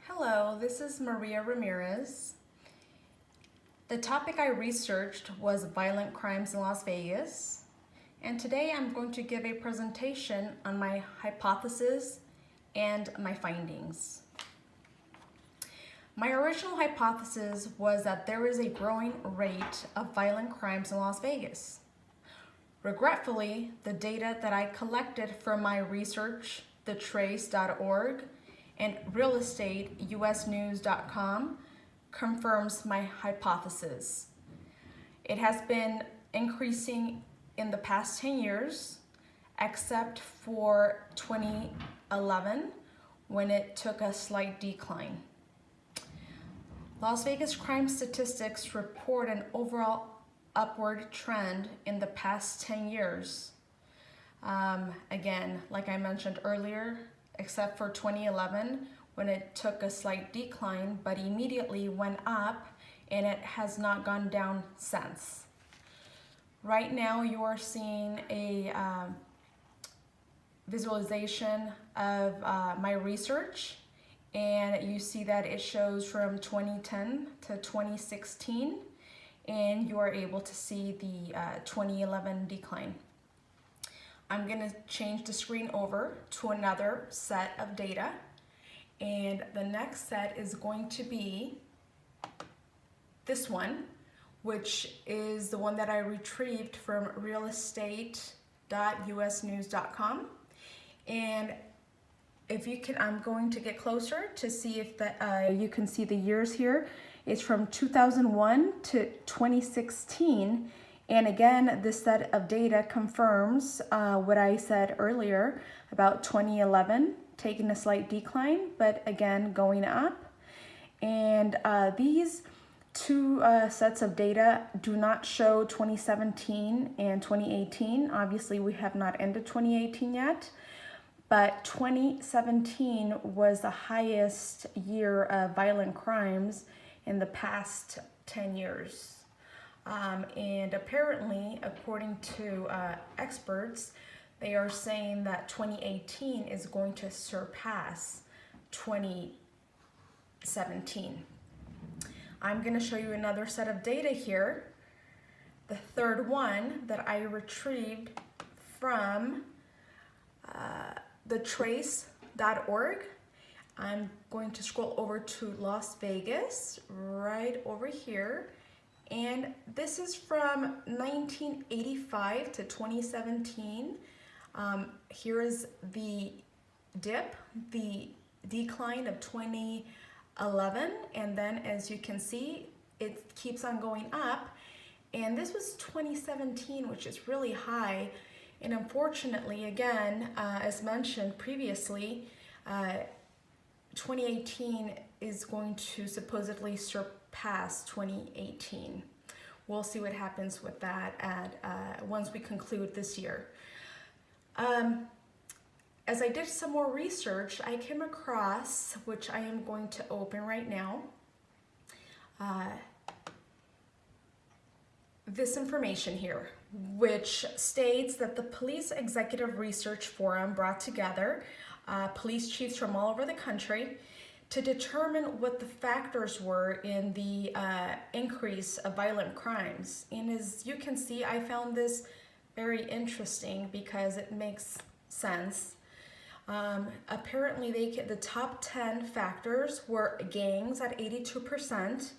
Hello, this is Maria Ramirez. The topic I researched was violent crimes in Las Vegas, and today I'm going to give a presentation on my hypothesis and my findings. My original hypothesis was that there is a growing rate of violent crimes in Las Vegas. Regretfully, the data that I collected from MyResearcher, thetrace.org, and realestateusnews.com confirms my hypothesis. It has been increasing in the past 10 years, except for 2011 when it took a slight decline. Las Vegas crime statistics report an overall upward trend in the past 10 years. Again, like I mentioned earlier, except for 2011 when it took a slight decline, but immediately went up and it has not gone down since. Right now you are seeing a visualization of my research, and you see that it shows from 2010 to 2016, and you are able to see the 2011 decline. I'm going to change the screen over to another set of data, and the next set is going to be this one, which is the one that I retrieved from realestate.usnews.com. And if you can, I'm going to get closer to see if you can see the years here. It's from 2001 to 2016. And again, this set of data confirms what I said earlier about 2011 taking a slight decline, but again going up. And these two sets of data do not show 2017 and 2018. Obviously, we have not ended 2018 yet, but 2017 was the highest year of violent crimes in the past 10 years. And apparently, according to experts, they are saying that 2018 is going to surpass 2017. I'm going to show you another set of data here. The third one that I retrieved from thetrace.org. I'm going to scroll over to Las Vegas, right over here. And this is from 1985 to 2017. Here is the dip, the decline of 2011. And then as you can see, it keeps on going up. And this was 2017, which is really high. And unfortunately, again, as mentioned previously, 2018 is going to supposedly surpass 2018. We'll see what happens with that once we conclude this year. As I did some more research, I came across, which I am going to open right now, this information here, which states that the Police Executive Research Forum brought together police chiefs from all over the country to determine what the factors were in the increase of violent crimes. And as you can see, I found this very interesting because it makes sense. Apparently, the top 10 factors were gangs at 82%,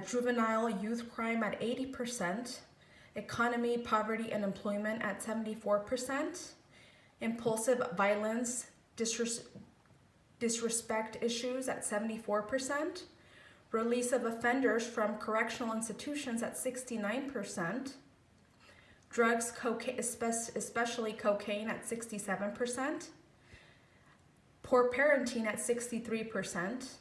juvenile youth crime at 80%, economy, poverty, and employment at 74%, impulsive violence, disrespect issues at 74%, release of offenders from correctional institutions at 69%, drugs, cocaine, especially cocaine at 67%, poor parenting at 63%,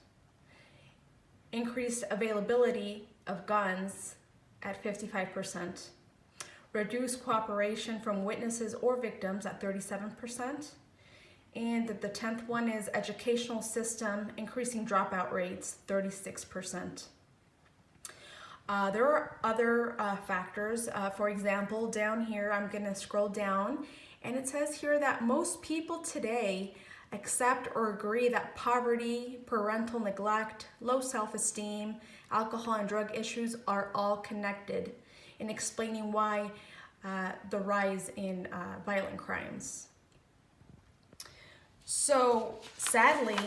increased availability of guns at 55%, reduced cooperation from witnesses or victims at 37%, and the 10th one is educational system, increasing dropout rates, 36%. There are other factors. For example, down here, I'm going to scroll down, and it says here that most people today accept or agree that poverty, parental neglect, low self-esteem, alcohol and drug issues are all connected, in explaining why the rise in violent crimes. So sadly,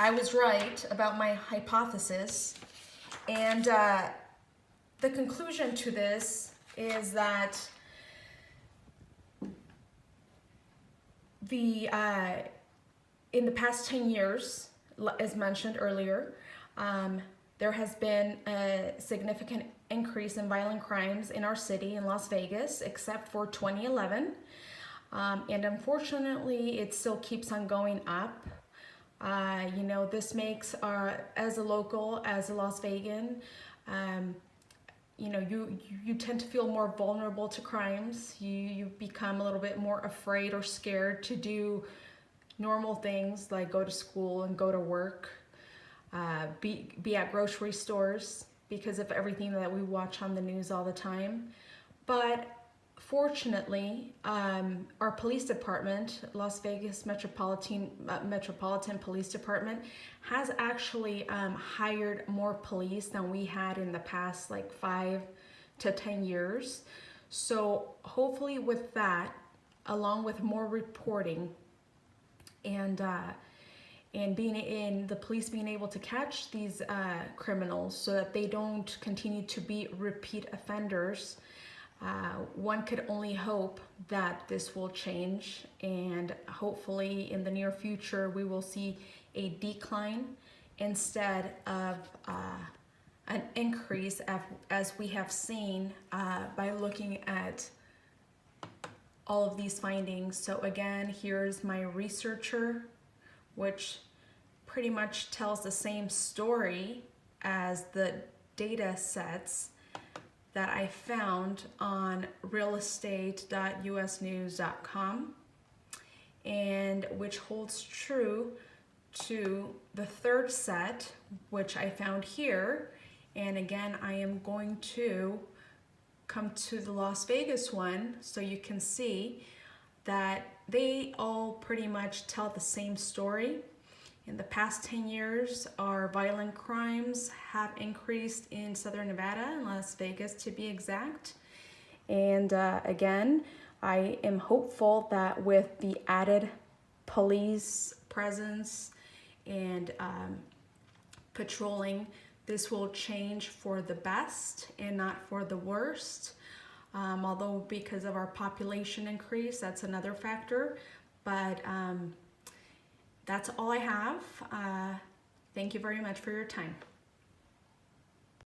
I was right about my hypothesis, and the conclusion to this is that in the past 10 years, as mentioned earlier, there has been a significant increase in violent crimes in our city in Las Vegas, except for 2011. And unfortunately, it still keeps on going up. You know, this makes as a local, as a Las Vegan, you know, you tend to feel more vulnerable to crimes. You become a little bit more afraid or scared to do normal things like go to school and go to work, be at grocery stores because of everything that we watch on the news all the time. But fortunately, our police department, Las Vegas Metropolitan Police Department, has actually hired more police than we had in the past like 5 to 10 years. So hopefully with that, along with more reporting and the police being able to catch these criminals so that they don't continue to be repeat offenders, one could only hope that this will change, and hopefully in the near future we will see a decline instead of an increase, as we have seen by looking at all of these findings. So again, here's MyResearcher, which pretty much tells the same story as the data sets that I found on realestate.usnews.com, and which holds true to the third set, which I found here. And again, I am going to come to the Las Vegas one so you can see that they all pretty much tell the same story. In the past 10 years, our violent crimes have increased in Southern Nevada and Las Vegas to be exact. And again, I am hopeful that with the added police presence and patrolling, this will change for the best and not for the worst. Although because of our population increase, that's another factor. But that's all I have. Thank you very much for your time.